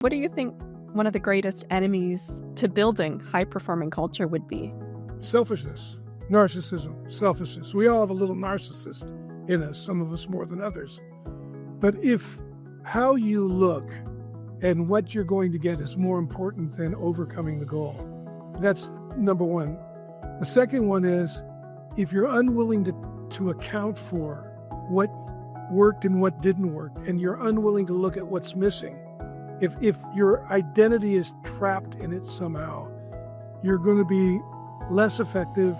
What do you think one of the greatest enemies to building high-performing culture would be? Selfishness, narcissism, selfishness. We all have a little narcissist in us, some of us more than others. But if how you look and what you're going to get is more important than overcoming the goal, that's number one. The second one is if you're unwilling to account for what worked and what didn't work, and you're unwilling to look at what's missing, if your identity is trapped in it somehow, you're going to be less effective.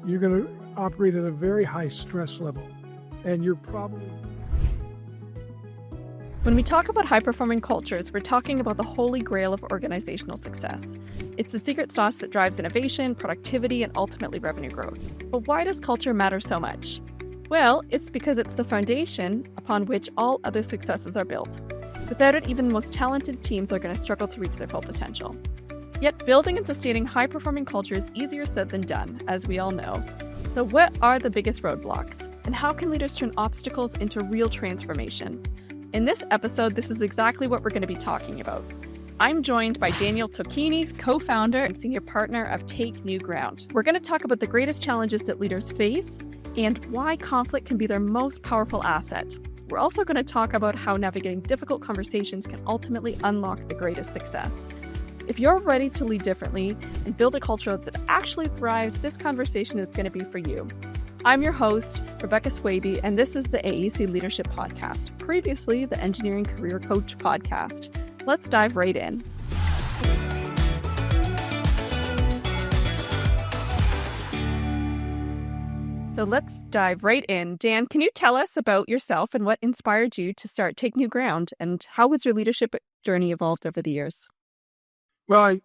You're going to operate at a very high stress level, and you're probably... When we talk about high-performing cultures, we're talking about the holy grail of organizational success. It's the secret sauce that drives innovation, productivity, and ultimately revenue growth. But why does culture matter so much? Well, it's because it's the foundation upon which all other successes are built. Without it, even the most talented teams are going to struggle to reach their full potential. Yet building and sustaining high-performing culture is easier said than done, as we all know. So what are the biggest roadblocks? And how can leaders turn obstacles into real transformation? In this episode, this is exactly what we're going to be talking about. I'm joined by Daniel Tocchini, co-founder and senior partner of Take New Ground. We're going to talk about the greatest challenges that leaders face and why conflict can be their most powerful asset. We're also going to talk about how navigating difficult conversations can ultimately unlock the greatest success. If you're ready to lead differently and build a culture that actually thrives, this conversation is going to be for you. I'm your host, Rebecca Swaby, and this is the AEC Leadership Podcast, previously the Engineering Career Coach Podcast. Let's dive right in. So let's dive right in. Dan, can you tell us about yourself and what inspired you to start Take New Ground, and how has your leadership journey evolved over the years? Well,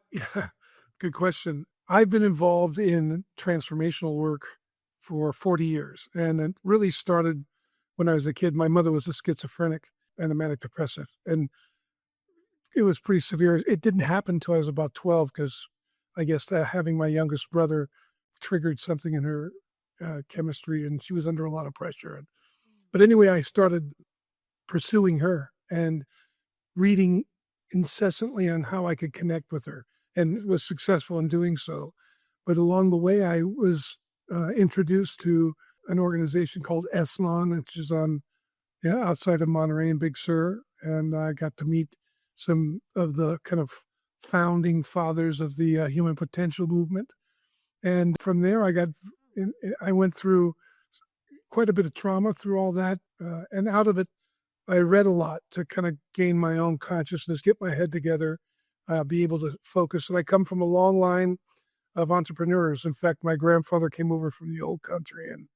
good question. I've been involved in transformational work for 40 years, and it really started when I was a kid. My mother was a schizophrenic and a manic depressive, and it was pretty severe. It didn't happen until I was about 12 because I guess having my youngest brother triggered something in her chemistry, and she was under a lot of pressure. But anyway, I started pursuing her and reading incessantly on how I could connect with her, and was successful in doing so. But along the way, I was introduced to an organization called Eslan, which is on outside of Monterey in Big Sur, and I got to meet some of the kind of founding fathers of the human potential movement. And from there, I went through quite a bit of trauma through all that, and out of it, I read a lot to kind of gain my own consciousness, get my head together, be able to focus. And I come from a long line of entrepreneurs. In fact, my grandfather came over from the old country, and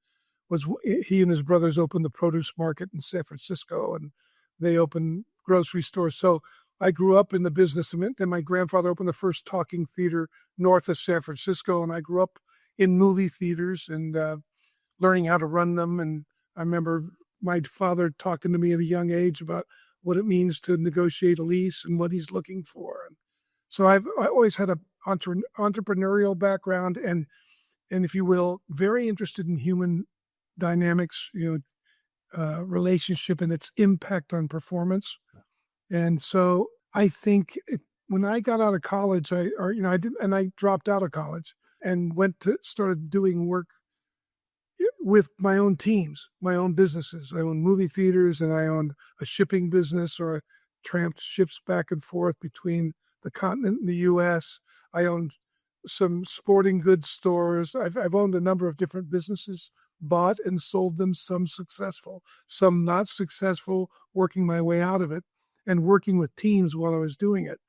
he and his brothers opened the produce market in San Francisco, and they opened grocery stores. So I grew up in the business, and then my grandfather opened the first talking theater north of San Francisco, and I grew up in movie theaters and learning how to run them. And I remember my father talking to me at a young age about what it means to negotiate a lease and what he's looking for. And so I always had an entrepreneurial background and if you will, very interested in human dynamics, relationship and its impact on performance. And so I think when I got out of college, I dropped out of college and started doing work with my own teams, my own businesses. I owned movie theaters, and I owned a shipping business, or tramped ships back and forth between the continent and the U.S. I owned some sporting goods stores. I've owned a number of different businesses, bought and sold them, some successful, some not successful, working my way out of it and working with teams while I was doing it.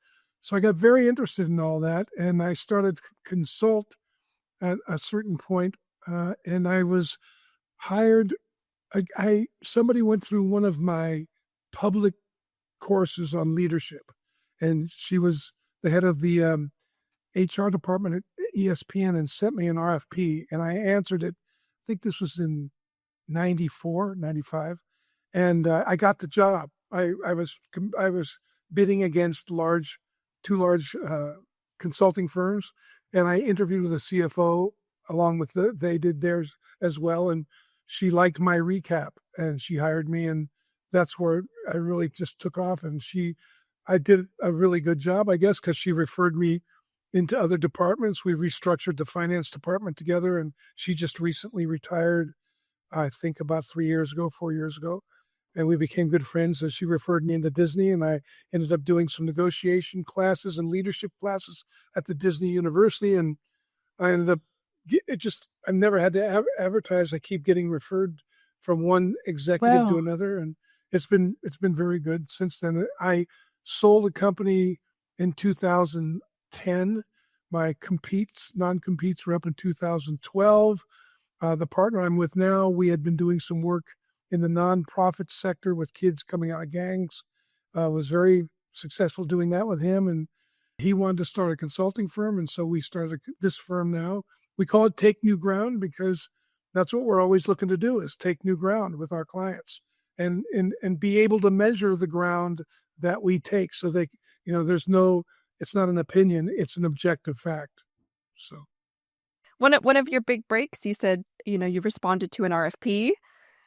So I got very interested in all that, and I started to consult at a certain point, and I was hired. Somebody went through one of my public courses on leadership, and she was the head of the HR department at ESPN and sent me an RFP, and I answered it. I think this was in 94, 95, and I got the job. I was bidding against two large consulting firms, and I interviewed with the CFO along with they did theirs as well, and she liked my recap, and she hired me, and that's where I really just took off. And I did a really good job, I guess, because she referred me into other departments. We restructured the finance department together, and she just recently retired, I think about 3 years ago, 4 years ago. And we became good friends. So she referred me into Disney, and I ended up doing some negotiation classes and leadership classes at the Disney University. And I ended up, I've never had to advertise. I keep getting referred from one executive to Wow. another. And it's been very good since then. I sold a company in 2010. My non-competes were up in 2012. The partner I'm with now, we had been doing some work in the nonprofit sector with kids coming out of gangs. Was very successful doing that with him, and he wanted to start a consulting firm, and so we started this firm now. We call it Take New Ground because that's what we're always looking to do, is take new ground with our clients and be able to measure the ground that we take, so they, it's not an opinion, it's an objective fact. So One of your big breaks, you said, you responded to an RFP and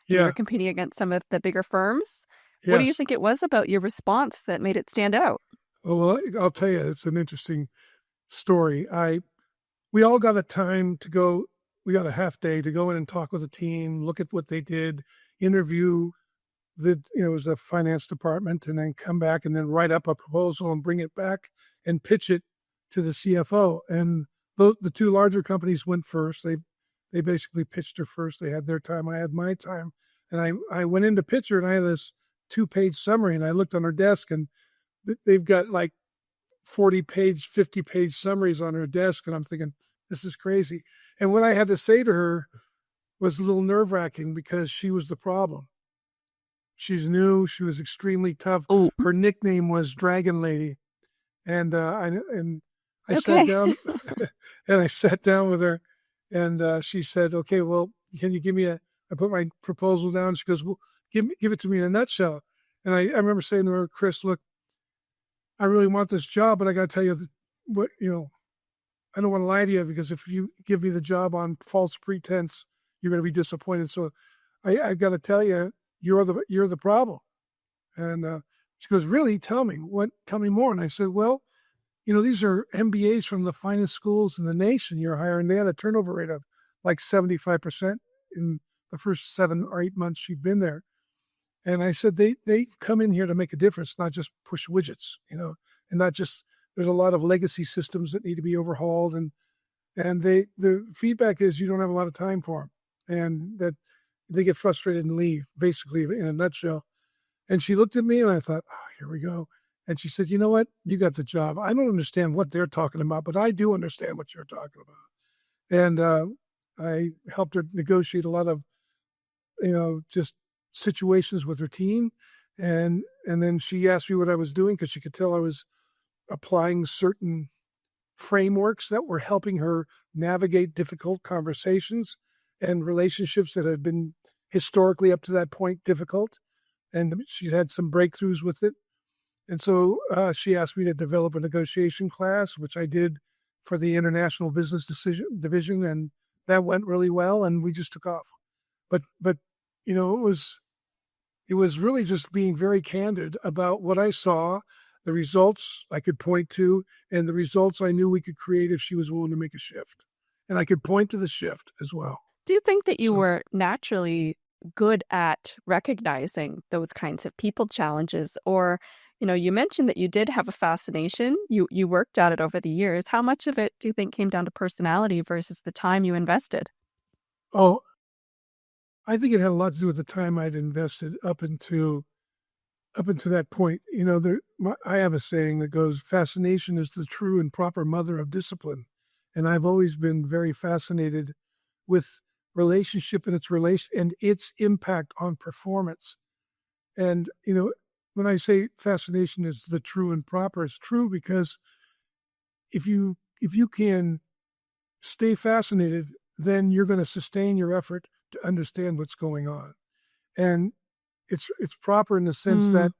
you were yeah, competing against some of the bigger firms. What do you yes. think it was about your response that made it stand out? Oh, well, I'll tell you, it's an interesting story. We all got a time to go. We got a half day to go in and talk with the team, look at what they did, interview it was a finance department, and then come back and then write up a proposal and bring it back and pitch it to the CFO. And the two larger companies went first. They basically pitched her first. They had their time. I had my time. And I went in to pitch her, and I had this 2-page summary, and I looked on her desk, and they've got like 40-page, 50-page summaries on her desk. And I'm thinking, this is crazy. And what I had to say to her was a little nerve-wracking because she was the problem. She's new. She was extremely tough. Oh, Her nickname was Dragon Lady. And I sat okay. down and I sat down with her, and she said, okay, well, can you give me I put my proposal down. She goes, well, give it to me in a nutshell. And I remember saying to her, Chris, look, I really want this job, but I got to tell you I don't want to lie to you, because if you give me the job on false pretense, you're going to be disappointed. So I got to tell you, you're the problem. And she goes, really? Tell me more. And I said, well, these are MBAs from the finest schools in the nation you're hiring. They had a turnover rate of like 75% in the first 7 or 8 months she'd been there. And I said, they come in here to make a difference, not just push widgets, and not just, there's a lot of legacy systems that need to be overhauled. And the feedback is you don't have a lot of time for them, and that they get frustrated and leave, basically, in a nutshell. And she looked at me, and I thought, oh, here we go. And she said, you know what? You got the job. I don't understand what they're talking about, but I do understand what you're talking about. And I helped her negotiate a lot of, just situations with her team. And then she asked me what I was doing, because she could tell I was applying certain frameworks that were helping her navigate difficult conversations and relationships that had been historically up to that point difficult. And she had some breakthroughs with it. And so she asked me to develop a negotiation class, which I did for the International Business Division, and that went really well, and we just took off. But it was really just being very candid about what I saw, the results I could point to, and the results I knew we could create if she was willing to make a shift. And I could point to the shift as well. Do you think that you So, were naturally good at recognizing those kinds of people challenges? Or, you mentioned that you did have a fascination. You worked at it over the years. How much of it do you think came down to personality versus the time you invested? oh, I think it had a lot to do with the time I'd invested up into that point. I have a saying that goes, fascination is the true and proper mother of discipline. And I've always been very fascinated with relationship and its impact on performance. And, when I say fascination is the true and proper, it's true because if you can stay fascinated, then you're going to sustain your effort to understand what's going on. And it's proper in the sense Mm. that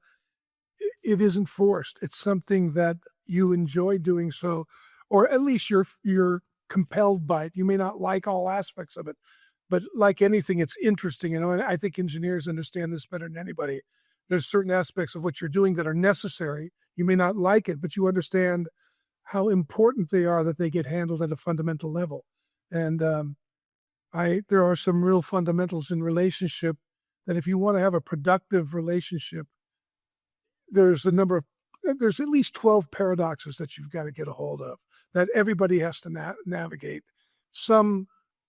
it isn't forced. It's something that you enjoy doing, so, or at least you're compelled by it. You may not like all aspects of it, but like anything, it's interesting. And I think engineers understand this better than anybody. There's certain aspects of what you're doing that are necessary You may not like it, but you understand how important they are, that they get handled at a fundamental level. And there are some real fundamentals in relationship that if you want to have a productive relationship, there's at least 12 paradoxes that you've got to get a hold of, that everybody has to navigate. Some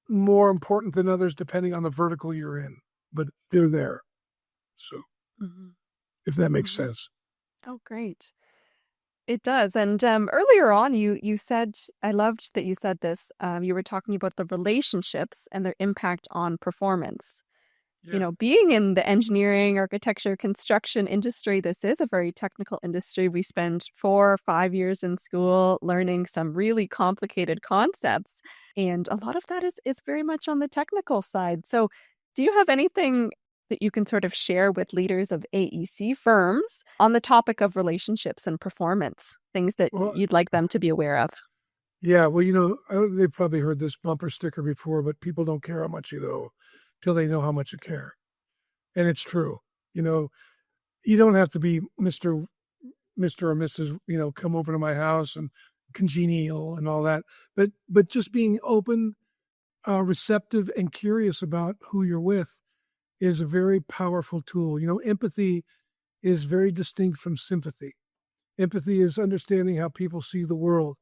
more important than others, depending on the vertical you're in, but they're there. So, if that makes sense. Oh, great. It does. And earlier on, you said, I loved that you said this, you were talking about the relationships and their impact on performance. Yeah. Being in the engineering, architecture, construction industry, this is a very technical industry. We spend 4 or 5 years in school learning some really complicated concepts. And a lot of that is very much on the technical side. So do you have anything that you can sort of share with leaders of AEC firms on the topic of relationships and performance, things that Well, you'd like them to be aware of? yeah, well, they've probably heard this bumper sticker before, but people don't care how much you know till they know how much you care. And it's true. You don't have to be Mr. or Mrs., come over to my house and congenial and all that. But just being open, receptive, and curious about who you're with is a very powerful tool. Empathy is very distinct from sympathy. Empathy is understanding how people see the world.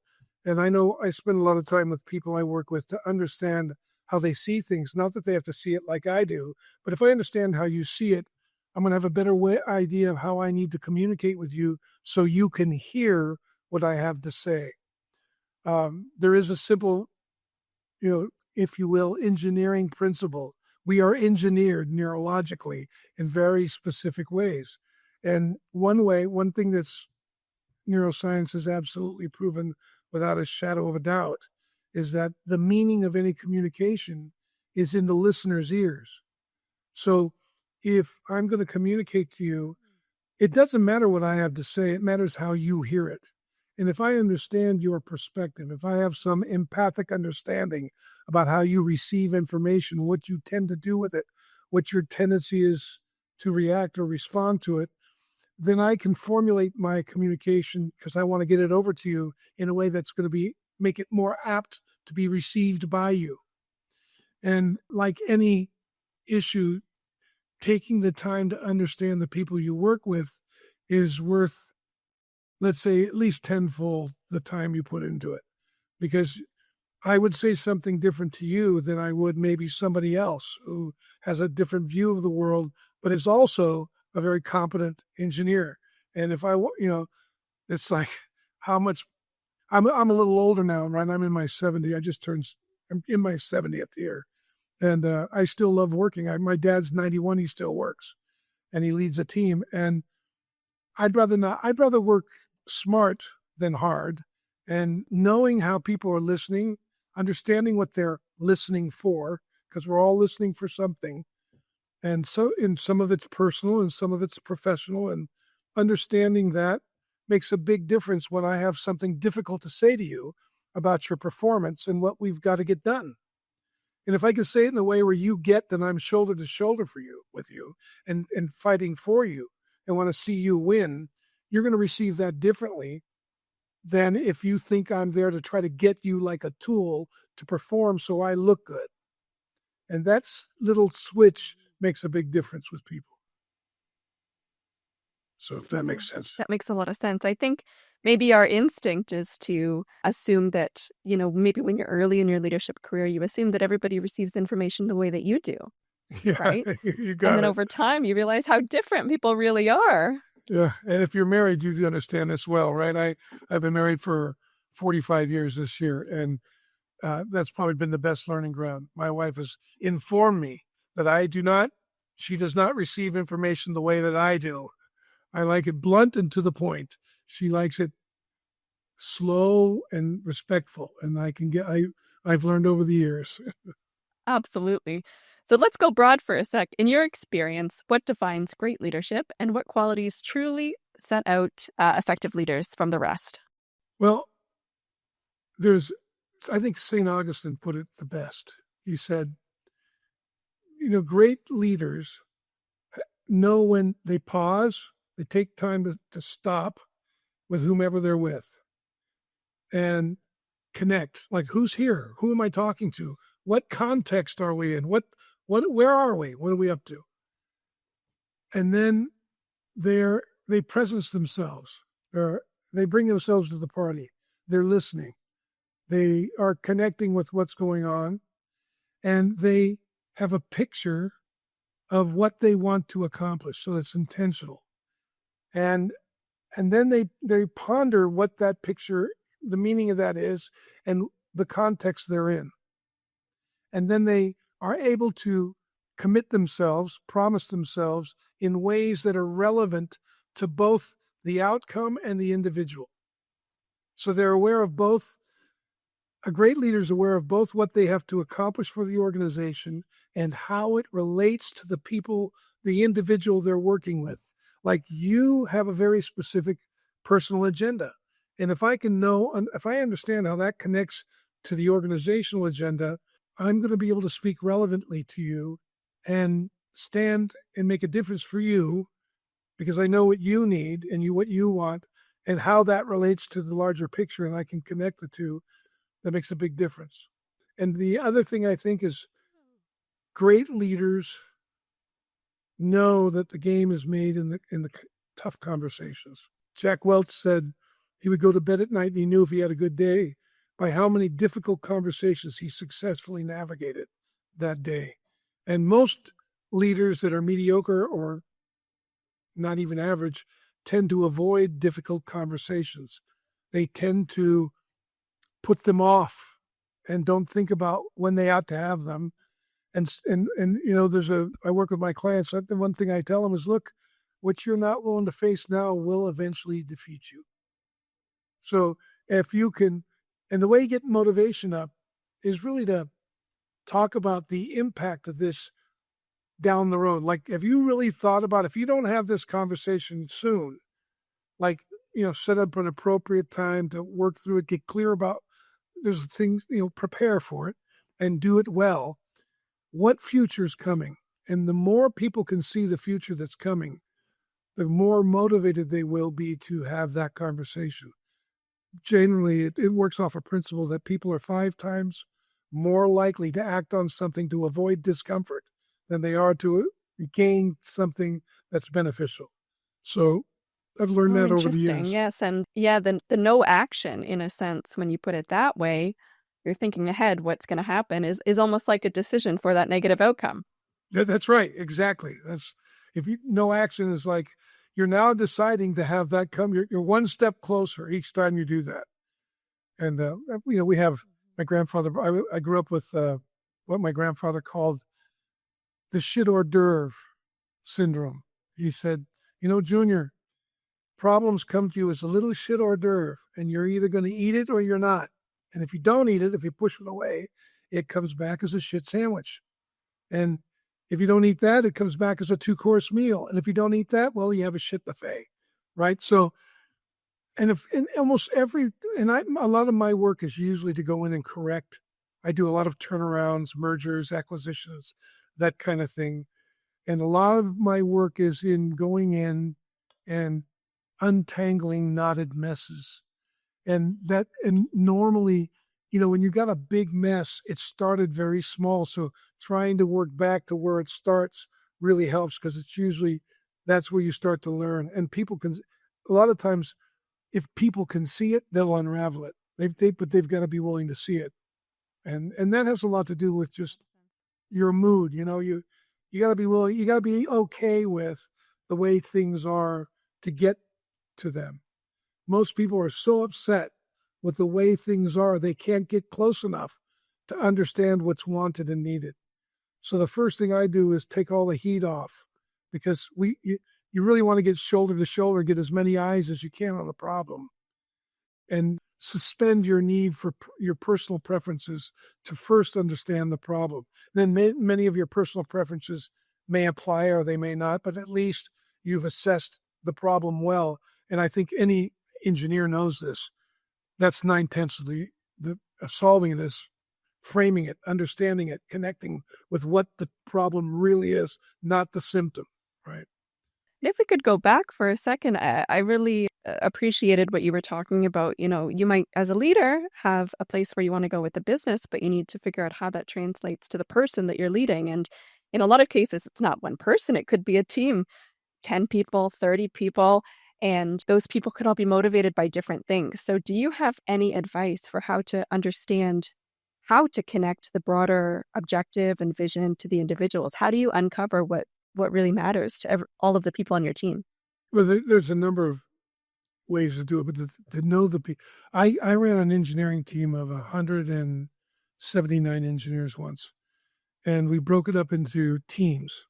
And I know I spend a lot of time with people I work with to understand how they see things. Not that they have to see it like I do, but if I understand how you see it, I'm going to have a better idea of how I need to communicate with you so you can hear what I have to say. There is a simple, if you will, engineering principle. We are engineered neurologically in very specific ways. And one thing that's neuroscience has absolutely proven without a shadow of a doubt is that the meaning of any communication is in the listener's ears. So if I'm going to communicate to you, it doesn't matter what I have to say. It matters how you hear it. And if I understand your perspective, if I have some empathic understanding about how you receive information, what you tend to do with it, what your tendency is to react or respond to it, then I can formulate my communication because I want to get it over to you in a way that's going to make it more apt to be received by you. And like any issue, taking the time to understand the people you work with is worth, let's say, at least tenfold the time you put into it. Because I would say something different to you than I would maybe somebody else who has a different view of the world, but is also a very competent engineer. And if it's like how much I'm a little older now, right? I'm in my 70s. I'm in my 70th year. And I still love working. My dad's 91. He still works and he leads a team. And I'd rather work smart than hard. And knowing how people are listening, understanding what they're listening for, because we're all listening for something. And so in some of it's personal and some of it's professional, and understanding that makes a big difference when I have something difficult to say to you about your performance and what we've got to get done. And if I can say it in a way where you get that I'm shoulder to shoulder with you and fighting for you and want to see you win, you're going to receive that differently than if you think I'm there to try to get you like a tool to perform so I look good. And that little switch makes a big difference with people. So if that makes sense. That makes a lot of sense. I think maybe our instinct is to assume that, maybe when you're early in your leadership career, you assume that everybody receives information the way that you do. Yeah, right? You got And then it. over time, you realize how different people really are. Yeah, and if you're married, you understand this well, right? I've been married for 45 years this year, and that's probably been the best learning ground. My wife has informed me that she does not receive information the way that I do. I like it blunt and to the point. She likes it slow and respectful, and I've learned over the years. Absolutely. So let's go broad for a sec. In your experience, what defines great leadership and what qualities truly set out effective leaders from the rest? Well, I think St. Augustine put it the best. He said, great leaders know when they pause, they take time to stop with whomever they're with and connect. Like, who's here? Who am I talking to? What context are we in? Where are we? What are we up to? And then they presence themselves. They bring themselves to the party. They're listening. They are connecting with what's going on, and they have a picture of what they want to accomplish. So it's intentional. And then they ponder what that picture, the meaning of that is, and the context they're in. And then they are able to commit themselves, promise themselves in ways that are relevant to both the outcome and the individual. So they're aware of both. A great leader is aware of both what they have to accomplish for the organization and how it relates to the people, the individual they're working with. Like, you have a very specific personal agenda. And if I understand how that connects to the organizational agenda, I'm going to be able to speak relevantly to you and stand and make a difference for you, because I know what you need and what you want and how that relates to the larger picture, and I can connect the two. That makes a big difference. And the other thing I think is, great leaders know that the game is made in the tough conversations. Jack Welch said he would go to bed at night and he knew if he had a good day by how many difficult conversations he successfully navigated that day. And most leaders that are mediocre or not even average tend to avoid difficult conversations. They tend to put them off and don't think about when they ought to have them. And I work with my clients. The one thing I tell them is, look, what you're not willing to face now will eventually defeat you. So if you can, and the way you get motivation up is really to talk about the impact of this down the road. Like, have you really thought about, if you don't have this conversation soon, like, set up an appropriate time to work through it, get clear about there's things, prepare for it and do it well. What future's coming? And the more people can see the future that's coming, the more motivated they will be to have that conversation. Generally, it works off a principle that people are 5 times more likely to act on something to avoid discomfort than they are to gain something that's beneficial. So I've learned that over the years. Yes. And the no action, in a sense, when you put it that way, you're thinking ahead, what's going to happen is almost like a decision for that negative outcome. That's right. Exactly. No action is like, you're now deciding to have that come. You're one step closer each time you do that. And, we have my grandfather, I grew up with what my grandfather called the shit hors d'oeuvre syndrome. He said, Junior, problems come to you as a little shit hors d'oeuvre, and you're either going to eat it or you're not. And if you don't eat it, if you push it away, it comes back as a shit sandwich. And if you don't eat that, it comes back as a 2-course meal. And if you don't eat that, well, you have a shit buffet, right? So, a lot of my work is usually to go in and correct. I do a lot of turnarounds, mergers, acquisitions, that kind of thing. And a lot of my work is in going in and untangling knotted messes. And normally, when you got a big mess, it started very small. So trying to work back to where it starts really helps, because it's usually, that's where you start to learn. And a lot of times, if people can see it, they'll unravel it. But they've got to be willing to see it. And that has a lot to do with just your mood. You got to be willing, you got to be okay with the way things are to get to them. Most people are so upset with the way things are, they can't get close enough to understand what's wanted and needed. So the first thing I do is take all the heat off, because you really want to get shoulder to shoulder, get as many eyes as you can on the problem, and suspend your need for your personal preferences to first understand the problem. Then many of your personal preferences may apply or they may not, but at least you've assessed the problem well. And I think any engineer knows this. That's 9/10 of the solving this, framing it, understanding it, connecting with what the problem really is, not the symptom, right? If we could go back for a second, I really appreciated what you were talking about. You might, as a leader, have a place where you want to go with the business, but you need to figure out how that translates to the person that you're leading. And in a lot of cases, it's not one person, it could be a team, 10 people, 30 people, and those people could all be motivated by different things. So do you have any advice for how to understand how to connect the broader objective and vision to the individuals? How do you uncover what really matters to all of the people on your team? Well, there's a number of ways to do it, but to know the people. I ran an engineering team of 179 engineers once, and we broke it up into teams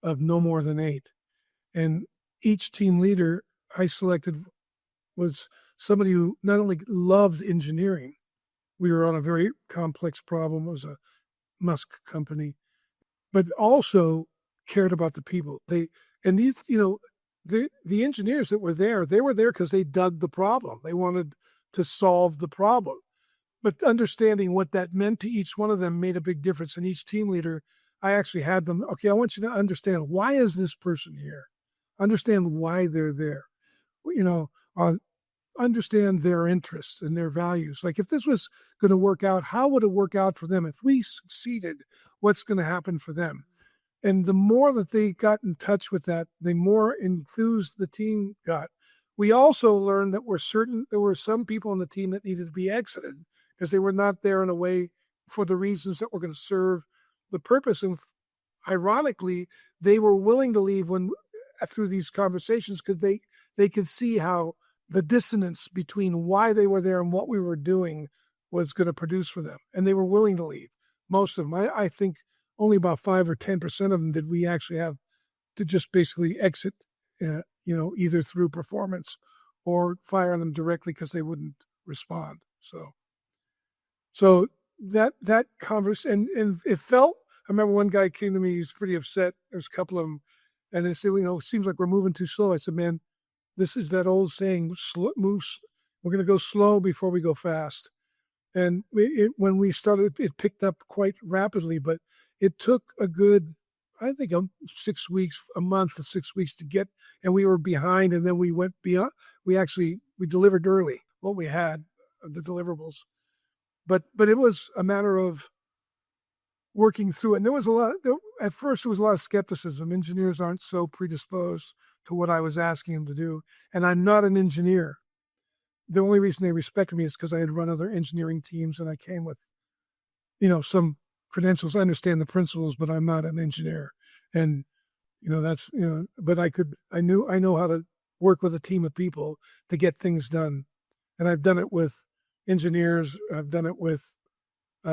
of no more than 8. And each team leader I selected was somebody who not only loved engineering, we were on a very complex problem, it was a Musk company, but also cared about the people. And these, the engineers that were there, they were there because they dug the problem. They wanted to solve the problem. But understanding what that meant to each one of them made a big difference. And each team leader, I actually had them, okay, I want you to understand, why is this person here? Understand why they're there. Understand their interests and their values. Like, if this was going to work out, how would it work out for them? If we succeeded, what's going to happen for them? And the more that they got in touch with that, the more enthused the team got. We also learned that there were some people on the team that needed to be exited because they were not there in a way for the reasons that were going to serve the purpose. And ironically, they were willing to leave through these conversations because they could see how the dissonance between why they were there and what we were doing was going to produce for them. And they were willing to leave. Most of them. I think only about 5 or 10% of them did we actually have to just basically exit, either through performance or fire them directly because they wouldn't respond. So that conversation, and it felt, I remember one guy came to me, he was pretty upset. There's a couple of them, and they said, it seems like we're moving too slow. I said, man, this is that old saying, we're going to go slow before we go fast. And when we started, it picked up quite rapidly, but it took a good, I think, 6 weeks, a month to 6 weeks to get, and we were behind, and then we went beyond. We delivered early what we had, the deliverables. But it was a matter of working through it. And at first there was a lot of skepticism. Engineers aren't so predisposed to what I was asking them to do. And I'm not an engineer. The only reason they respected me is because I had run other engineering teams and I came with, some credentials. I understand the principles, but I'm not an engineer. And, but I know how to work with a team of people to get things done. And I've done it with engineers. I've done it with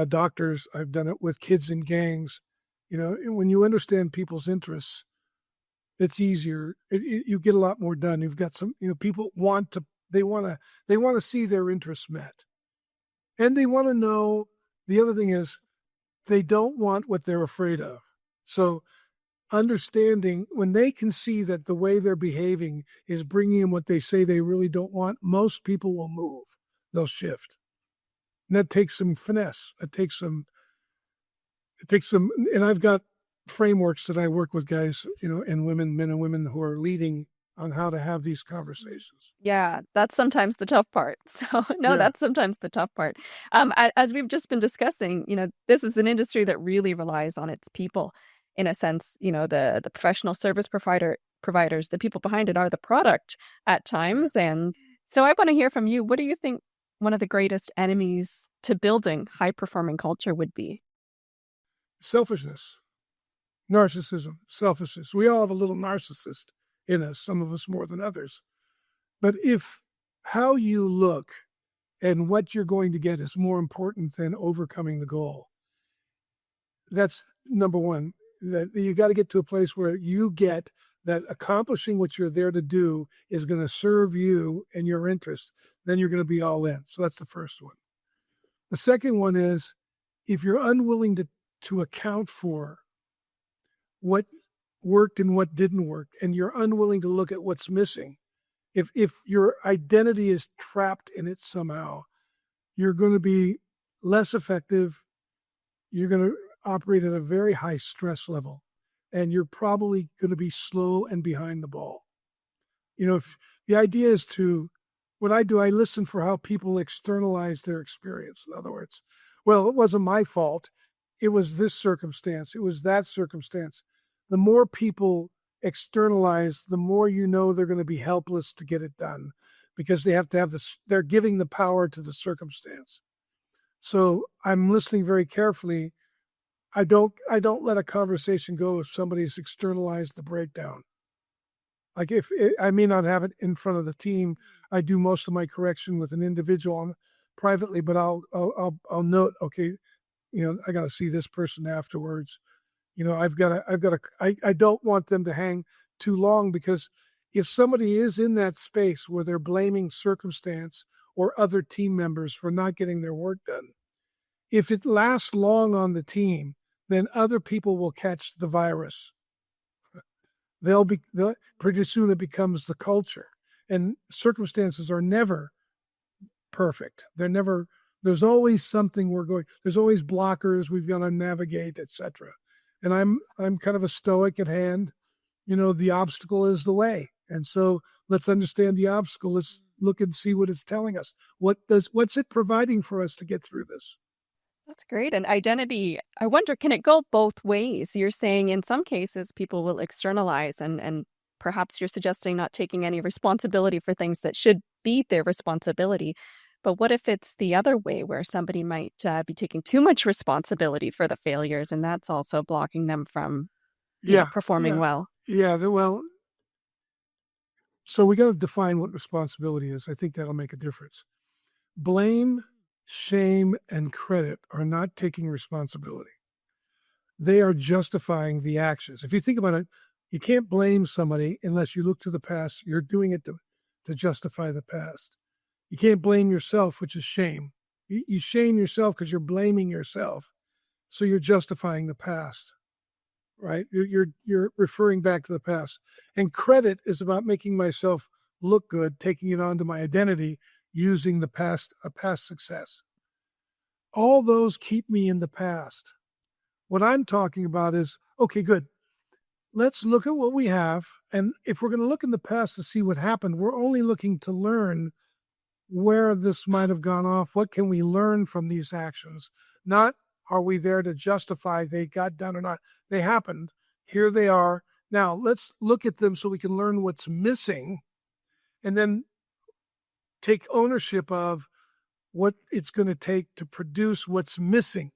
doctors. I've done it with kids in gangs. When you understand people's interests, it's easier. You get a lot more done. You've got some, people want to see their interests met. And they want to know, the other thing is, they don't want what they're afraid of. So understanding, when they can see that the way they're behaving is bringing them what they say they really don't want, most people will move. They'll shift. And that takes some finesse. It takes some, and I've got frameworks that I work with guys, and women, men and women who are leading on how to have these conversations. Yeah, that's sometimes the tough part. So that's sometimes the tough part. As we've just been discussing, this is an industry that really relies on its people. In a sense, the professional service providers, the people behind it are the product at times. And so I want to hear from you. What do you think one of the greatest enemies to building high-performing culture would be? Selfishness, narcissism, selfishness. We all have a little narcissist in us, some of us more than others. But if how you look and what you're going to get is more important than overcoming the goal, that's number one. That you got to get to a place where you get that accomplishing what you're there to do is going to serve you and your interests, then you're going to be all in. So that's the first one. The second one is, if you're unwilling to account for what worked and what didn't work, and you're unwilling to look at what's missing, if your identity is trapped in it somehow, you're going to be less effective. You're going to operate at a very high stress level, and you're probably going to be slow and behind the ball. The idea is what I do, I listen for how people externalize their experience. In other words, well, it wasn't my fault. It was this circumstance. It was that circumstance. The more people externalize, the more you know they're going to be helpless to get it done because they have to have this, they're giving the power to the circumstance. So I'm listening very carefully. I don't let a conversation go if somebody's externalized the breakdown. Like if I may not have it in front of the team, I do most of my correction with an individual privately, but I'll note, okay, I got to see this person afterwards. I don't want them to hang too long, because if somebody is in that space where they're blaming circumstance or other team members for not getting their work done, if it lasts long on the team, then other people will catch the virus. Pretty soon it becomes the culture, and circumstances are never perfect. There's always something there's always blockers we've got to navigate, etc. And I'm kind of a stoic at hand. The obstacle is the way. And so let's understand the obstacle. Let's look and see what it's telling us. What's it providing for us to get through this? That's great. And identity, I wonder, can it go both ways? You're saying in some cases people will externalize, and perhaps you're suggesting not taking any responsibility for things that should be their responsibility. But what if it's the other way, where somebody might be taking too much responsibility for the failures, and that's also blocking them from performing well? Yeah, so we got to define what responsibility is. I think that'll make a difference. Blame, shame, and credit are not taking responsibility. They are justifying the actions. If you think about it, you can't blame somebody unless you look to the past. You're doing it to justify the past. You can't blame yourself, which is shame. You shame yourself because you're blaming yourself. So you're justifying the past, right? You're referring back to the past. And credit is about making myself look good, taking it onto my identity, using a past success. All those keep me in the past. What I'm talking about is, okay, good. Let's look at what we have. And if we're going to look in the past to see what happened, we're only looking to learn where this might have gone off. What can we learn from these actions? Not, are we there to justify they got done or not? They happened. Here they are. Now let's look at them so we can learn what's missing, and then take ownership of what it's going to take to produce what's missing.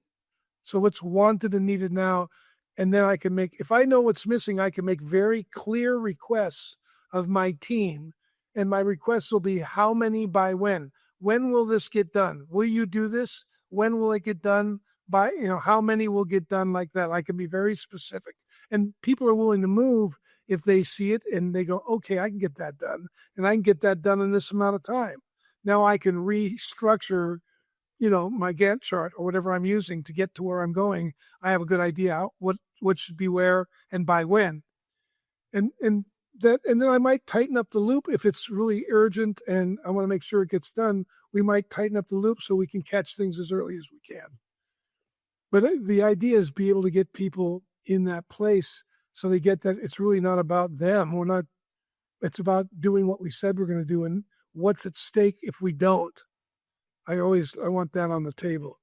So what's wanted and needed now. And then if I know what's missing, I can make very clear requests of my team. And my requests will be, how many by when? When will this get done? Will you do this? When will it get done? By, how many will get done like that? I can be very specific. And people are willing to move if they see it and they go, okay, I can get that done. And I can get that done in this amount of time. Now I can restructure, my Gantt chart or whatever I'm using to get to where I'm going. I have a good idea what should be where and by when. And then I might tighten up the loop if it's really urgent and I want to make sure it gets done. We might tighten up the loop so we can catch things as early as we can. But the idea is be able to get people in that place so they get that it's really not about them. It's about doing what we said we're going to do and what's at stake if we don't. I want that on the table,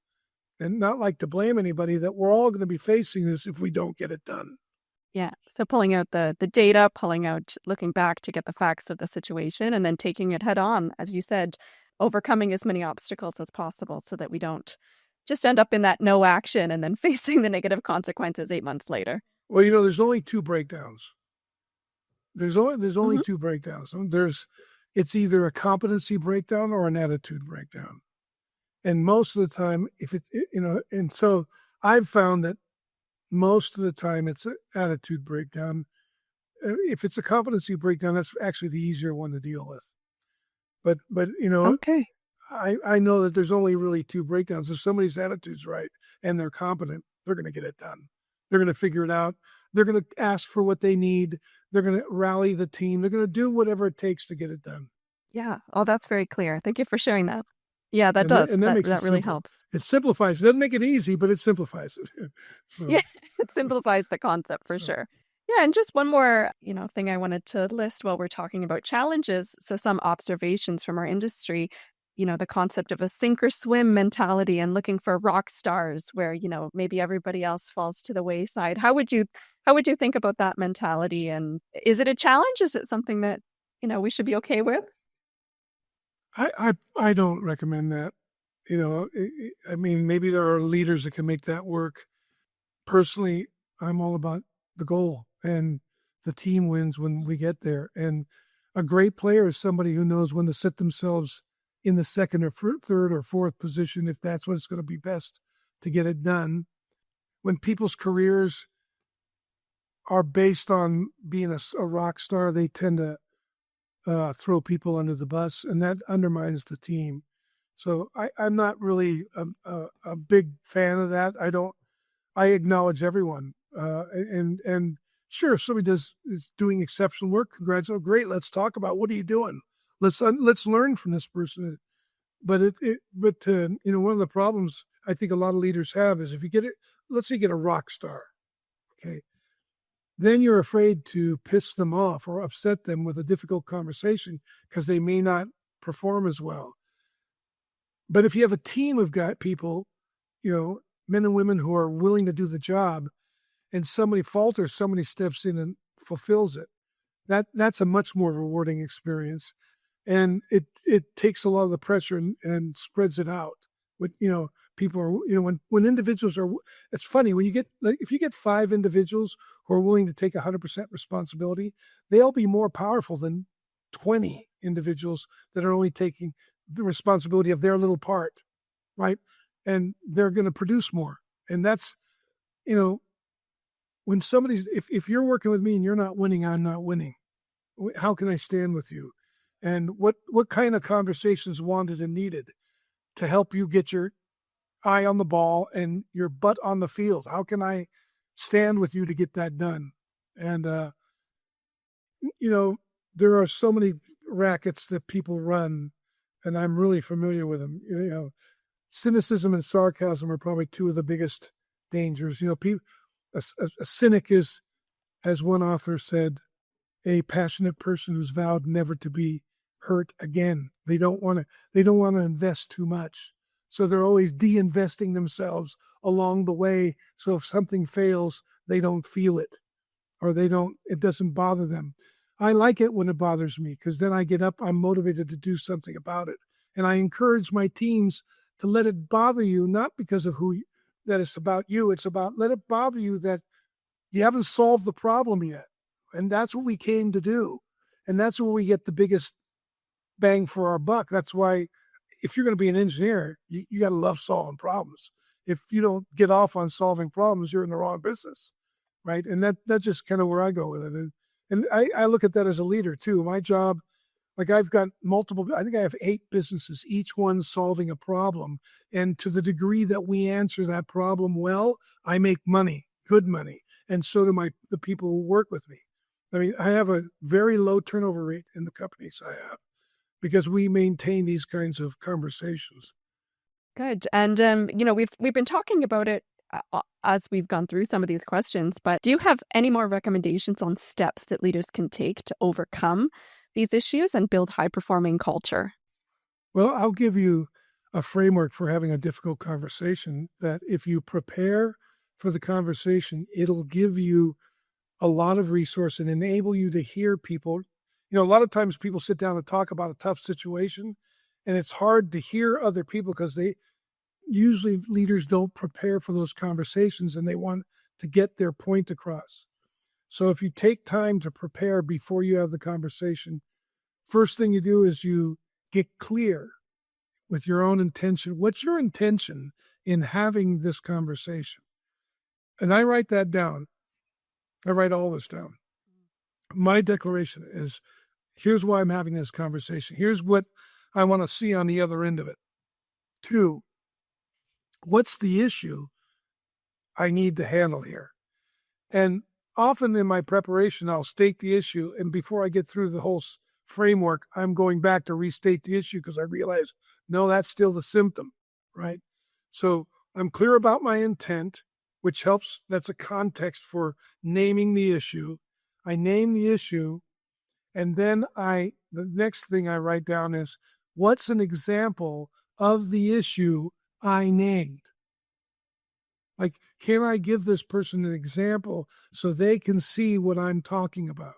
and not like to blame anybody, that we're all going to be facing this if we don't get it done. Yeah. So pulling out the data, looking back to get the facts of the situation, and then taking it head on, as you said, overcoming as many obstacles as possible so that we don't just end up in that no action and then facing the negative consequences 8 months later. Well, there's only two breakdowns. There's only two breakdowns. It's either a competency breakdown or an attitude breakdown. And most of the time, and so I've found that most of the time it's an attitude breakdown. If it's a competency breakdown, that's actually the easier one to deal with. But okay. I know that there's only really two breakdowns. If somebody's attitude's right and they're competent, they're going to get it done. They're going to figure it out. They're going to ask for what they need. They're going to rally the team. They're going to do whatever it takes to get it done. Yeah. Oh, that's very clear. Thank you for sharing that. Yeah, that does. That really helps. It simplifies. It doesn't make it easy, but it simplifies it. Yeah, it simplifies the concept for sure. Yeah, and just one more, thing I wanted to list while we're talking about challenges. So some observations from our industry, the concept of a sink or swim mentality and looking for rock stars where, maybe everybody else falls to the wayside. How would you think about that mentality? And is it a challenge? Is it something that, we should be okay with? I don't recommend that. I mean, maybe there are leaders that can make that work. Personally, I'm all about the goal, and the team wins when we get there. And a great player is somebody who knows when to sit themselves in the second or third or fourth position if that's what's going to be best to get it done. When people's careers are based on being a rock star, they tend to throw people under the bus, and that undermines the team. So I'm not really a big fan of that. I acknowledge everyone, and sure, if somebody is doing exceptional work, congrats! Oh, great! Let's talk about what are you doing. Let's learn from this person. But one of the problems I think a lot of leaders have is if you get it, let's say you get a rock star, okay, then you're afraid to piss them off or upset them with a difficult conversation because they may not perform as well. But if you have a team of people, men and women who are willing to do the job, and somebody falters, somebody steps in and fulfills it, that's a much more rewarding experience. And it takes a lot of the pressure and spreads it out. But, people are, when individuals are, it's funny, when you get, like, if you get 5 individuals who are willing to take 100% responsibility, they'll be more powerful than 20 individuals that are only taking the responsibility of their little part, right? And they're going to produce more. And that's, when if you're working with me and you're not winning, I'm not winning. How can I stand with you? And what kind of conversations wanted and needed to help you get your eye on the ball and your butt on the field? How can I stand with you to get that done? And, there are so many rackets that people run, and I'm really familiar with them. Cynicism and sarcasm are probably 2 of the biggest dangers. A cynic is, as one author said, a passionate person who's vowed never to be hurt again. They don't want to invest too much. So they're always de-investing themselves along the way. So if something fails, they don't feel it, or it doesn't bother them. I like it when it bothers me, because then I get up, I'm motivated to do something about it. And I encourage my teams to let it bother you, not because of that it's about you. It's about, let it bother you that you haven't solved the problem yet. And that's what we came to do. And that's where we get the biggest bang for our buck. That's why if you're going to be an engineer, you got to love solving problems. If you don't get off on solving problems, you're in the wrong business, right? And that's just kind of where I go with it. And I look at that as a leader too. My job, like, I've got I think I have 8 businesses, each one solving a problem. And to the degree that we answer that problem well, I make money, good money. And so do the people who work with me. I mean, I have a very low turnover rate in the companies I have because we maintain these kinds of conversations. Good. And we've been talking about it as we've gone through some of these questions, but do you have any more recommendations on steps that leaders can take to overcome these issues and build high-performing culture? Well, I'll give you a framework for having a difficult conversation that if you prepare for the conversation, it'll give you a lot of resource and enable you to hear people. A lot of times people sit down and talk about a tough situation, and it's hard to hear other people because usually leaders don't prepare for those conversations and they want to get their point across. So if you take time to prepare before you have the conversation, first thing you do is you get clear with your own intention. What's your intention in having this conversation? And I write that down. I write all this down. My declaration is, here's why I'm having this conversation. Here's what I want to see on the other end of it. 2, what's the issue I need to handle here? And often in my preparation, I'll state the issue. And before I get through the whole framework, I'm going back to restate the issue because I realize, no, that's still the symptom, right? So I'm clear about my intent. which helps. That's a context for naming the issue. I name the issue, and then the next thing I write down is, what's an example of the issue I named? Like, can I give this person an example so they can see what I'm talking about?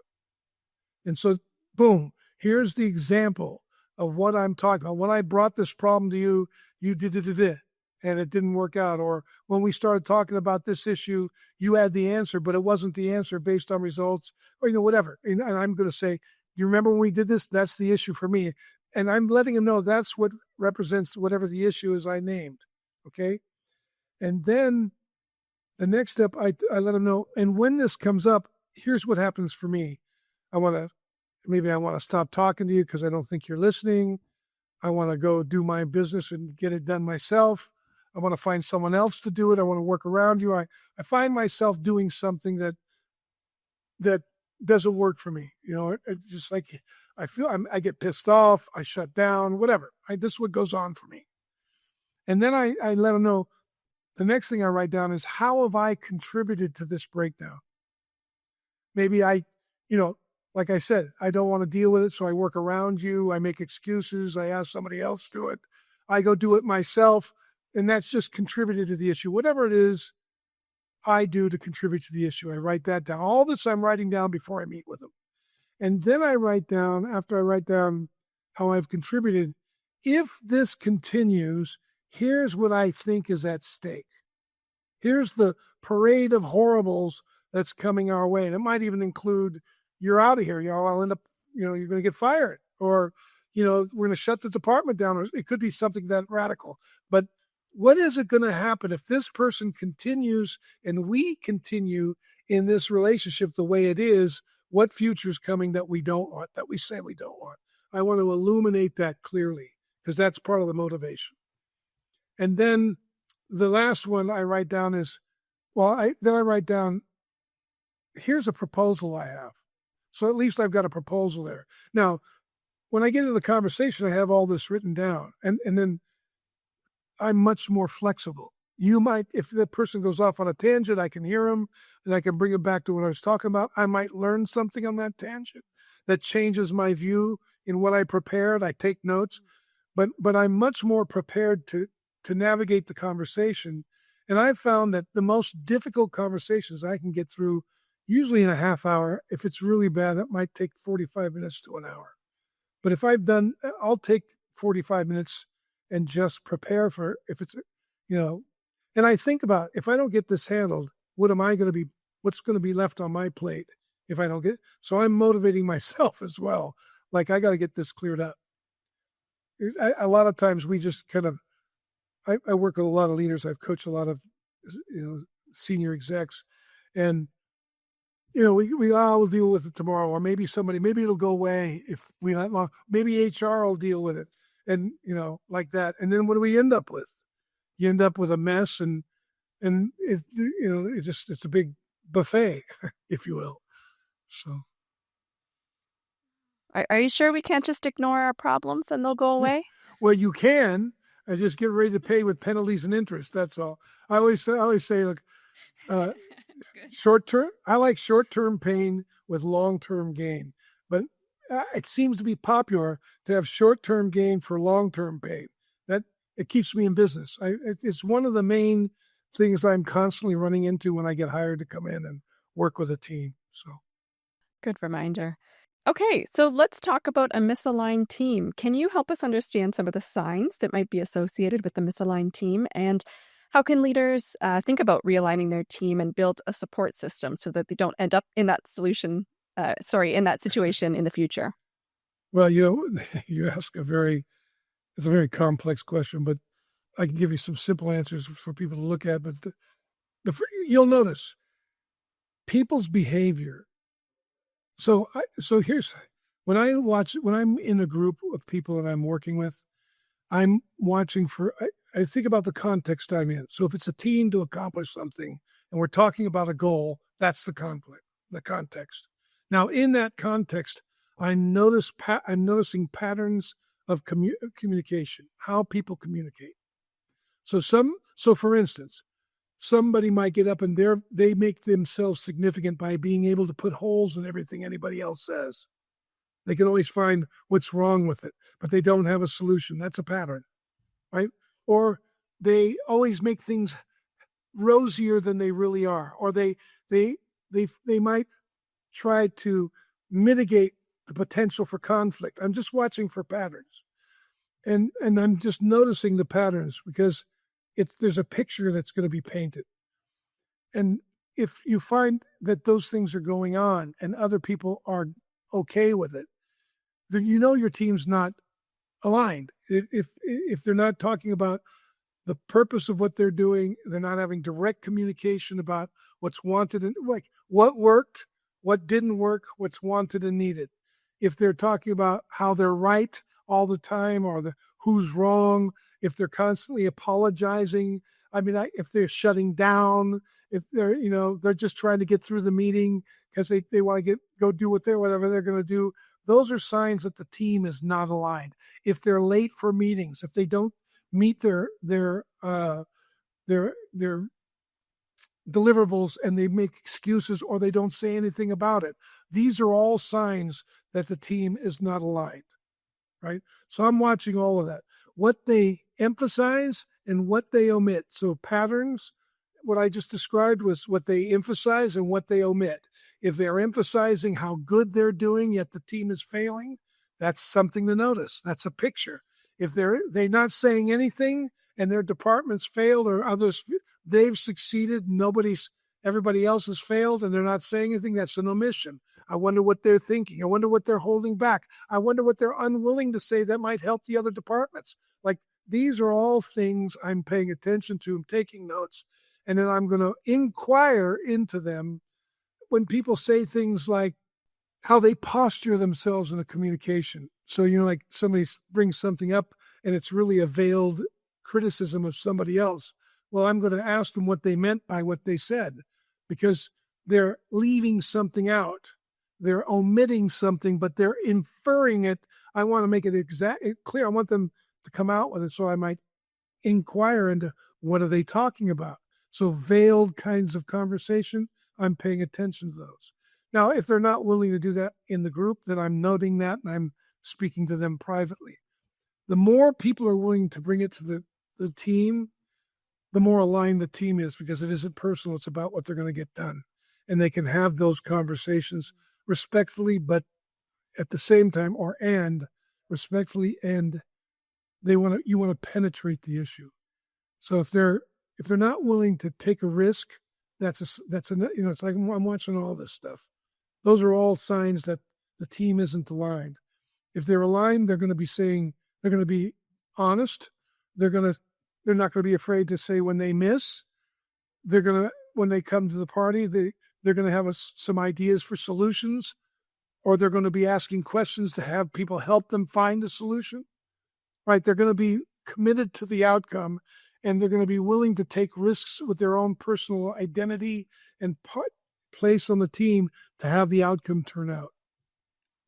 And so, boom, here's the example of what I'm talking about. When I brought this problem to you, you did it, and it didn't work out. Or when we started talking about this issue, you had the answer, but it wasn't the answer based on results, or whatever. And I'm going to say, you remember when we did this? That's the issue for me. And I'm letting them know that's what represents whatever the issue is I named. Okay. And then the next step, I let them know. And when this comes up, here's what happens for me. Maybe I want to stop talking to you because I don't think you're listening. I want to go do my business and get it done myself. I want to find someone else to do it. I want to work around you. I find myself doing something that doesn't work for me. It just like I get pissed off. I shut down, whatever. This is what goes on for me. And then I let them know. The next thing I write down is, how have I contributed to this breakdown? Maybe like I said, I don't want to deal with it, so I work around you. I make excuses. I ask somebody else to do it. I go do it myself, and that's just contributed to the issue. Whatever it is I do to contribute to the issue, I write that down. All this I'm writing down before I meet with them. And then I write down, after I write down how I've contributed, if this continues, here's what I think is at stake. Here's the parade of horribles that's coming our way. And it might even include, you're out of here. I'll end up, you're going to get fired, or, we're going to shut the department down. Or it could be something that radical. But what is it going to happen if this person continues and we continue in this relationship the way it is? What future is coming that we don't want, that we say we don't want? I want to illuminate that clearly, because that's part of the motivation. And then the last one I write down is, I write down, here's a proposal I have. So at least I've got a proposal there. Now, when I get into the conversation, I have all this written down, and then I'm much more flexible. You might, if the person goes off on a tangent, I can hear them and I can bring it back to what I was talking about. I might learn something on that tangent that changes my view in what I prepared. I take notes, but I'm much more prepared to navigate the conversation. And I've found that the most difficult conversations I can get through usually in a half hour. If it's really bad, it might take 45 minutes to an hour. But if I'll take 45 minutes and just prepare for, if it's, and I think about, if I don't get this handled, what's going to be left on my plate if I don't get, so I'm motivating myself as well. Like, I got to get this cleared up. A lot of times we just kind of, I work with a lot of leaders. I've coached a lot of, senior execs, and, we'll deal with it tomorrow, or maybe it'll go away if we let long, maybe HR will deal with it. And, like that. And then what do we end up with? You end up with a mess, and it, it's a big buffet, if you will. So. Are you sure we can't just ignore our problems and they'll go away? Well, you can. I just get ready to pay with penalties and interest. That's all. I always say, look, I like short-term pain with long-term gain. But it seems to be popular to have short-term gain for long-term pain. That it keeps me in business. It's one of the main things I'm constantly running into when I get hired to come in and work with a team. So, good reminder. Okay, so let's talk about a misaligned team. Can you help us understand some of the signs that might be associated with the misaligned team, and how can leaders think about realigning their team and build a support system so that they don't end up in that situation in the future? Well, you ask it's a very complex question, but I can give you some simple answers for people to look at. But you'll notice people's behavior. So here's, when I'm in a group of people that I'm working with, I'm watching I think about the context I'm in. So if it's a team to accomplish something and we're talking about a goal, that's the context. Now, in that context, I'm noticing patterns of communication, how people communicate. So for instance, somebody might get up and they make themselves significant by being able to put holes in everything anybody else says. They can always find what's wrong with it, but they don't have a solution. That's a pattern, right? Or they always make things rosier than they really are, or they might try to mitigate the potential for conflict. I'm just watching for patterns, and I'm just noticing the patterns because there's a picture that's going to be painted. And if you find that those things are going on and other people are okay with it, then you know your team's not aligned. If they're not talking about the purpose of what they're doing, they're not having direct communication about what's wanted and like what worked, what didn't work, what's wanted and needed. If they're talking about how they're right all the time or who's wrong, if they're constantly apologizing, if they're shutting down, if they're just trying to get through the meeting because they want to go do whatever they're going to do. Those are signs that the team is not aligned. If they're late for meetings, if they don't meet their deliverables and they make excuses or they don't say anything about it, these are all signs that the team is not aligned, right? So I'm watching all of that. What they emphasize and what they omit. So patterns, what I just described was what they emphasize and what they omit. If they're emphasizing how good they're doing, yet the team is failing, that's something to notice. That's a picture. If they're not saying anything and their departments failed or others, they've succeeded, everybody else has failed and they're not saying anything, that's an omission. I wonder what they're thinking. I wonder what they're holding back. I wonder what they're unwilling to say that might help the other departments. Like, these are all things I'm paying attention to. I'm taking notes, and then I'm going to inquire into them when people say things like how they posture themselves in a communication. So, like somebody brings something up and it's really a veiled criticism of somebody else. Well, I'm going to ask them what they meant by what they said, because they're leaving something out. They're omitting something, but they're inferring it. I want to make it clear. I want them to come out with it. So I might inquire into what are they talking about. So veiled kinds of conversation, I'm paying attention to those. Now, if they're not willing to do that in the group, then I'm noting that and I'm speaking to them privately. The more people are willing to bring it to the team, the more aligned the team is, because it isn't personal. It's about what they're going to get done. And they can have those conversations respectfully, but at the same time, respectfully, and you want to penetrate the issue. So if they're not willing to take a risk, it's like I'm watching all this stuff. Those are all signs that the team isn't aligned. If they're aligned, they're going to be honest. They're not going to be afraid to say when they miss. When they come to the party, they're going to have some ideas for solutions, or they're going to be asking questions to have people help them find a solution, right? They're going to be committed to the outcome, and they're going to be willing to take risks with their own personal identity and place on the team to have the outcome turn out.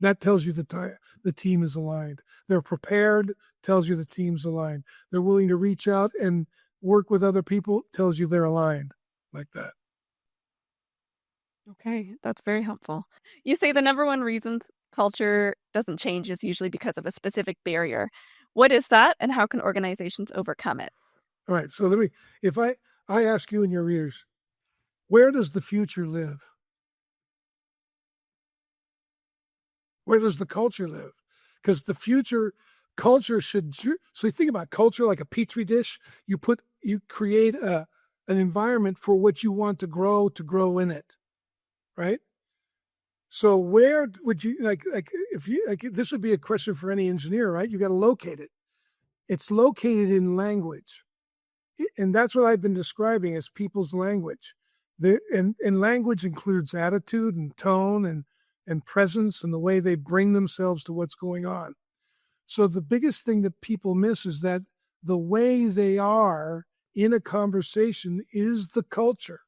That tells you the team is aligned. They're prepared, tells you the team's aligned. They're willing to reach out and work with other people, tells you they're aligned, like that. Okay, that's very helpful. You say the number one reasons culture doesn't change is usually because of a specific barrier. What is that, and how can organizations overcome it? All right, so if I ask you and your readers, where does the future live? Where does the culture live? Because the future culture so you think about culture like a petri dish. You create an environment for what you want to grow in it, right? So where would you this would be a question for any engineer, right? You got to locate it. It's located in language. And that's what I've been describing as people's language. And language includes attitude and tone and presence and the way they bring themselves to what's going on. So the biggest thing that people miss is that the way they are in a conversation is the culture.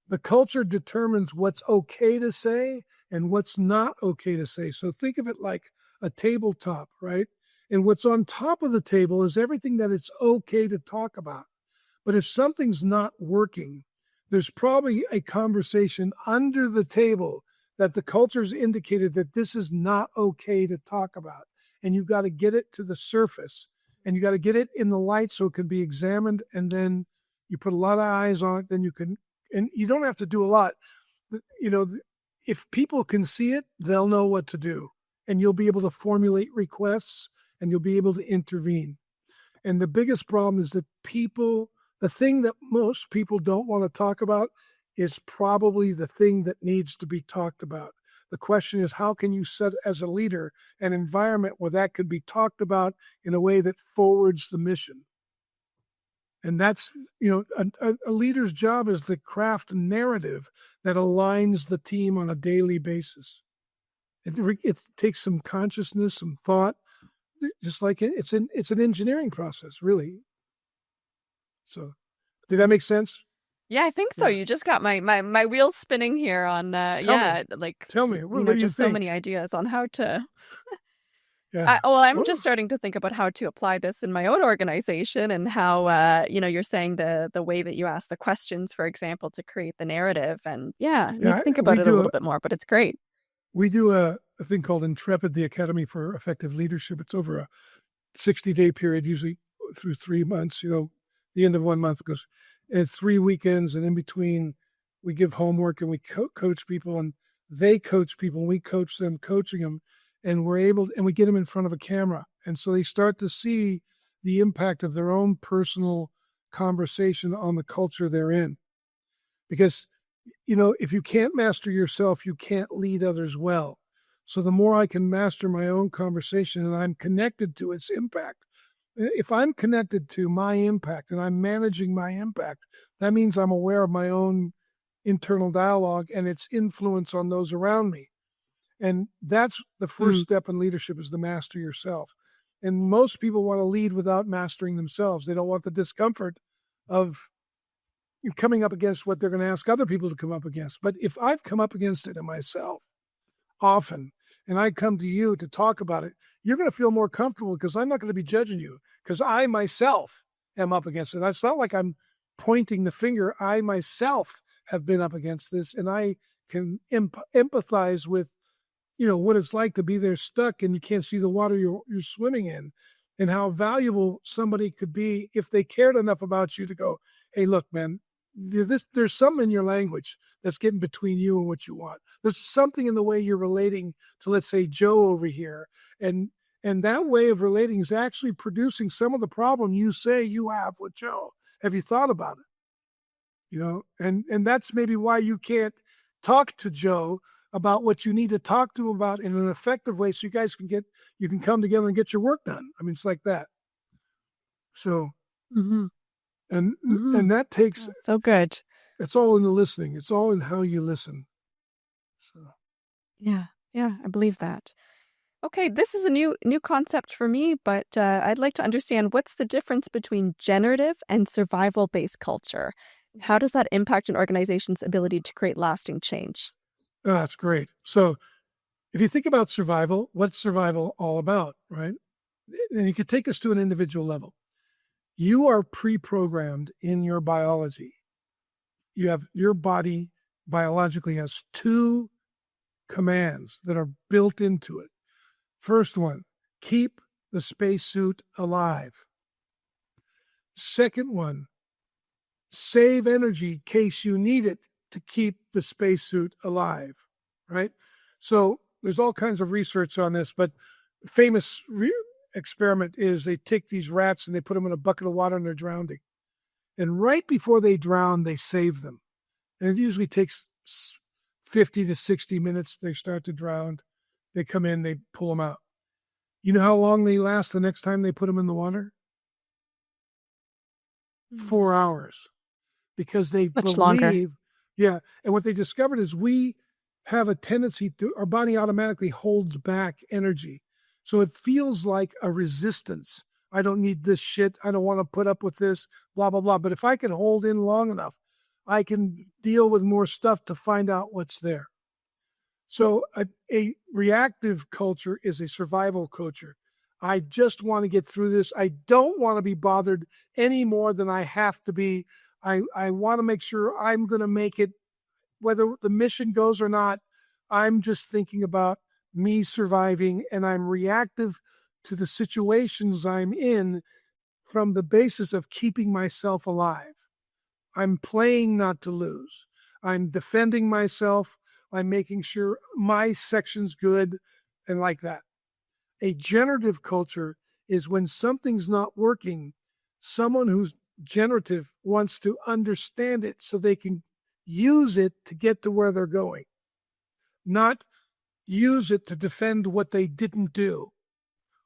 The culture determines what's okay to say and what's not okay to say. So think of it like a tabletop, right? And what's on top of the table is everything that it's okay to talk about. But if something's not working, there's probably a conversation under the table that the culture's indicated that this is not okay to talk about. And you've got to get it to the surface, and you got to get it in the light so it can be examined. And then you put a lot of eyes on it, then you can, and you don't have to do a lot. If people can see it, they'll know what to do, and you'll be able to formulate requests, and you'll be able to intervene. And the biggest problem is that the thing that most people don't want to talk about is probably the thing that needs to be talked about. The question is, how can you set, as a leader, an environment where that could be talked about in a way that forwards the mission? And that's, a leader's job is to craft a narrative that aligns the team on a daily basis. It takes some consciousness, some thought, just like it's an engineering process, really. So, did that make sense? Yeah, I think so. Yeah. You just got my wheels spinning here on Tell me, what do you just think? so many ideas on how to. Yeah. I'm just starting to think about how to apply this in my own organization, and how you're saying the way that you ask the questions, for example, to create the narrative, and I need to think about it a little bit more. But it's great. We do a thing called Intrepid, the Academy for Effective Leadership. It's over a 60-day period, usually through 3 months. The end of 1 month goes. It's 3 weekends, and in between, we give homework, and we coach people, and they coach people, and we coach them, coaching them, and we get them in front of a camera, and so they start to see the impact of their own personal conversation on the culture they're in. Because if you can't master yourself, you can't lead others well. So the more I can master my own conversation and I'm connected to its impact, if I'm connected to my impact and I'm managing my impact, that means I'm aware of my own internal dialogue and its influence on those around me. And that's the first step in leadership, is to master yourself. And most people want to lead without mastering themselves. They don't want the discomfort of coming up against what they're going to ask other people to come up against. But if I've come up against it in myself often, and I come to you to talk about it, you're going to feel more comfortable, because I'm not going to be judging you, because I myself am up against it. It's not like I'm pointing the finger. I myself have been up against this, and I can empathize with, what it's like to be there stuck and you can't see the water you're swimming in, and how valuable somebody could be if they cared enough about you to go, hey, look, man, there's something in your language that's getting between you and what you want. There's something in the way you're relating to, let's say, Joe over here. And that way of relating is actually producing some of the problem you say you have with Joe. Have you thought about it? And that's maybe why you can't talk to Joe about what you need to talk to him about in an effective way, so you guys can come together and get your work done. I mean, it's like that. So, and that takes, so good. It's all in the listening. It's all in how you listen. So. Yeah, I believe that. Okay, this is a new concept for me, but I'd like to understand, what's the difference between generative and survival-based culture? How does that impact an organization's ability to create lasting change? Oh, that's great. So if you think about survival, what's survival all about, right? And you could take this to an individual level. You are pre-programmed in your biology. Your body biologically has 2 commands that are built into it. First one, keep the spacesuit alive. Second one, save energy in case you need it to keep the spacesuit alive, right? So there's all kinds of research on this, but famous experiment is they take these rats and they put them in a bucket of water and they're drowning. And right before they drown, they save them. And it usually takes 50 to 60 minutes. They start to drown. They come in, they pull them out. You know how long they last the next time they put them in the water? 4 hours. Because they believe longer. Yeah. And what they discovered is we have a tendency our body automatically holds back energy. So it feels like a resistance. I don't need this shit. I don't want to put up with this, blah, blah, blah. But if I can hold in long enough, I can deal with more stuff to find out what's there. So a reactive culture is a survival culture. I just want to get through this. I don't want to be bothered any more than I have to be. I want to make sure I'm going to make it, whether the mission goes or not. I'm just thinking about me surviving, and I'm reactive to the situations I'm in from the basis of keeping myself alive. I'm playing not to lose. I'm defending myself. I'm making sure my section's good and like that. A generative culture is when something's not working, someone who's generative wants to understand it so they can use it to get to where they're going, not use it to defend what they didn't do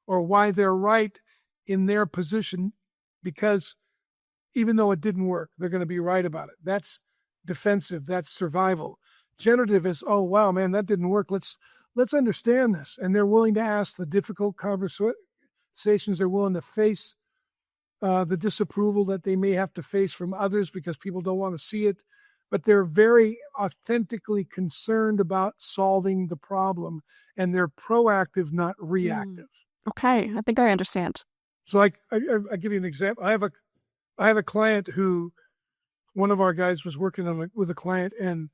or why they're right in their position, because even though it didn't work, they're going to be right about it. That's defensive. That's survival. Generative is, oh, wow, man, that didn't work. Let's understand this. And they're willing to ask the difficult conversations. They're willing to face the disapproval that they may have to face from others because people don't want to see it. But they're very authentically concerned about solving the problem, and they're proactive, not reactive. Okay, I think I understand. So I give you an example. I have a client who, one of our guys was working with a client, and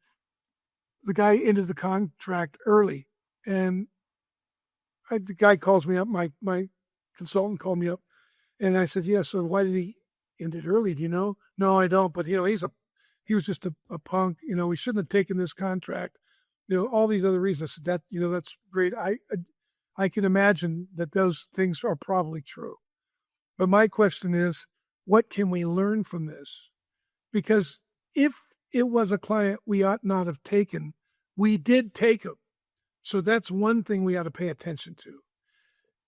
the guy ended the contract early. And the guy calls me up, my consultant called me up, and I said, yeah, so why did he end it early? Do you know? No, I don't. But, he was just a punk. We shouldn't have taken this contract. All these other reasons. I said, that's great. I can imagine that those things are probably true. But my question is, what can we learn from this? Because if it was a client we ought not have taken, we did take him. So that's one thing we ought to pay attention to.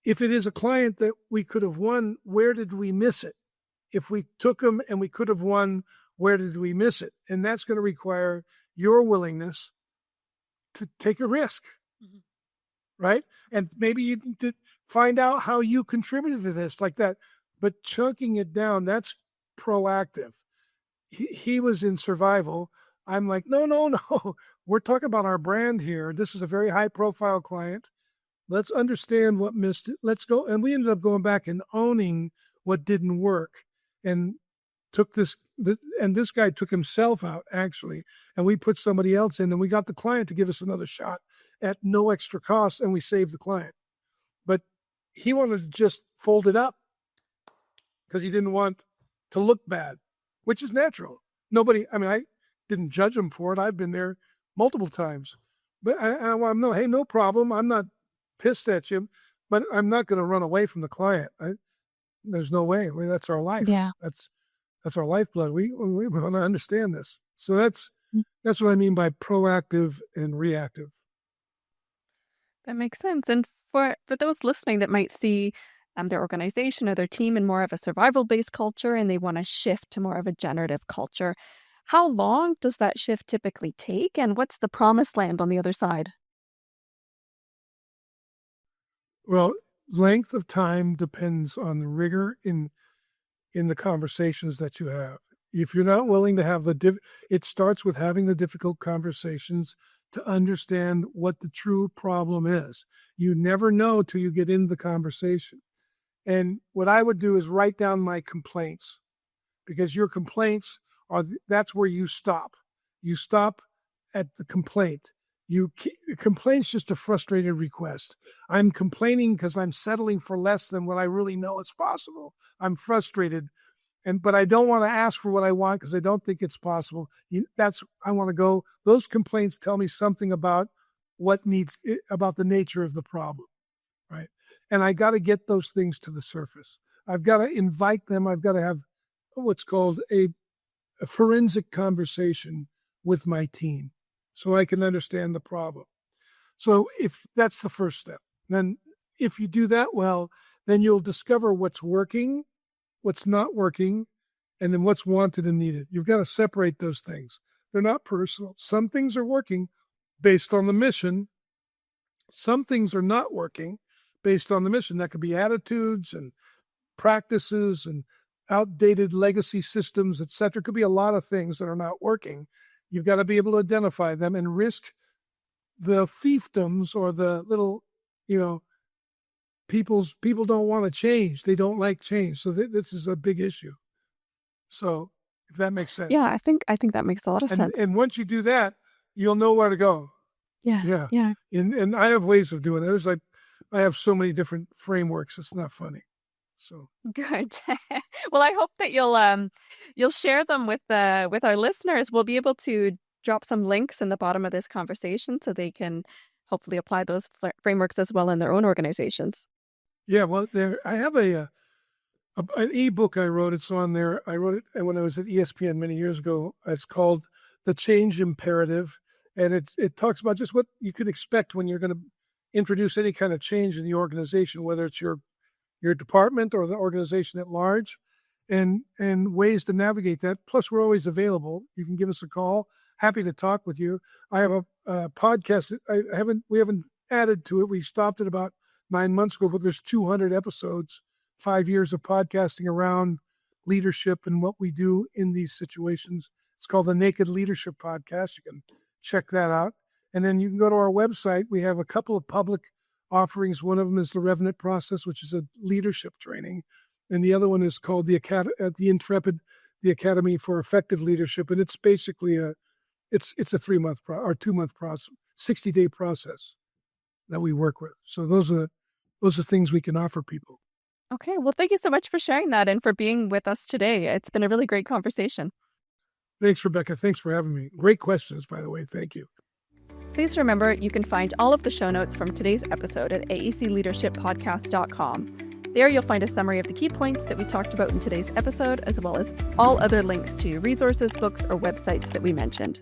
If it is a client that we could have won, where did we miss it? If we took them and we could have won, where did we miss it? And that's going to require your willingness to take a risk, right? And maybe you need to find out how you contributed to this, like that. But chunking it down, that's proactive. He was in survival. I'm like, no. We're talking about our brand here. This is a very high-profile client. Let's understand what missed it. Let's go. And we ended up going back and owning what didn't work, and took this. And this guy took himself out, actually, and we put somebody else in, and we got the client to give us another shot at no extra cost, and we saved the client. But he wanted to just fold it up because he didn't want to look bad, which is natural. I didn't judge him for it. I've been there multiple times. But I want him to know, hey, no problem. I'm not pissed at you, but I'm not going to run away from the client. There's no way. That's our life. Yeah. That's our lifeblood. We want to understand this. So that's what I mean by proactive and reactive. That makes sense. And for those listening that might see their organization or their team in more of a survival-based culture and they want to shift to more of a generative culture, how long does that shift typically take? And what's the promised land on the other side? Well, length of time depends on the rigor in the conversations that you have. If you're not willing to have it starts with having the difficult conversations to understand what the true problem is. You never know till you get into the conversation. And what I would do is write down my complaints, because your complaints that's where you stop. You stop at the complaint. Complaint's just a frustrated request. I'm complaining because I'm settling for less than what I really know is possible. I'm frustrated, but I don't want to ask for what I want because I don't think it's possible. I want to go. Those complaints tell me something about about the nature of the problem, right? And I got to get those things to the surface. I've got to invite them. I've got to have what's called a forensic conversation with my team, so I can understand the problem. So if that's the first step, then if you do that well, then you'll discover what's working, what's not working, and then what's wanted and needed. You've got to separate those things. They're not personal. Some things are working based on the mission. Some things are not working based on the mission. That could be attitudes and practices and outdated legacy systems, etc. It could be a lot of things that are not working. You've got to be able to identify them and risk the fiefdoms or the little, people don't want to change. They don't like change. So this is a big issue. So if that makes sense. Yeah, I think that makes a lot of sense. And once you do that, you'll know where to go. Yeah. And I have ways of doing it. It's like I have so many different frameworks. It's not funny. So Good. Well, I hope that you'll share them with our listeners. We'll be able to drop some links in the bottom of this conversation so they can hopefully apply those frameworks as well in their own organizations. Yeah, well, I have an ebook I wrote. It's on there. I wrote it when I was at ESPN many years ago. It's called The Change Imperative, and it talks about just what you can expect when you're going to introduce any kind of change in the organization, whether it's your department or the organization at large, and ways to navigate that. Plus, we're always available. You can give us a call. Happy to talk with you. I have a podcast. We haven't added to it. We stopped it about 9 months ago, but there's 200 episodes, 5 years of podcasting around leadership and what we do in these situations. It's called the Naked Leadership Podcast. You can check that out. And then you can go to our website. We have a couple of public offerings. One of them is the Revenant Process, which is a leadership training. And the other one is called the Academy for Effective Leadership. And it's basically it's a 3-month or 2-month process, 60-day process that we work with. So those are things we can offer people. Okay. Well, thank you so much for sharing that and for being with us today. It's been a really great conversation. Thanks, Rebecca. Thanks for having me. Great questions, by the way. Thank you. Please remember, you can find all of the show notes from today's episode at aecleadershippodcast.com. There you'll find a summary of the key points that we talked about in today's episode, as well as all other links to resources, books, or websites that we mentioned.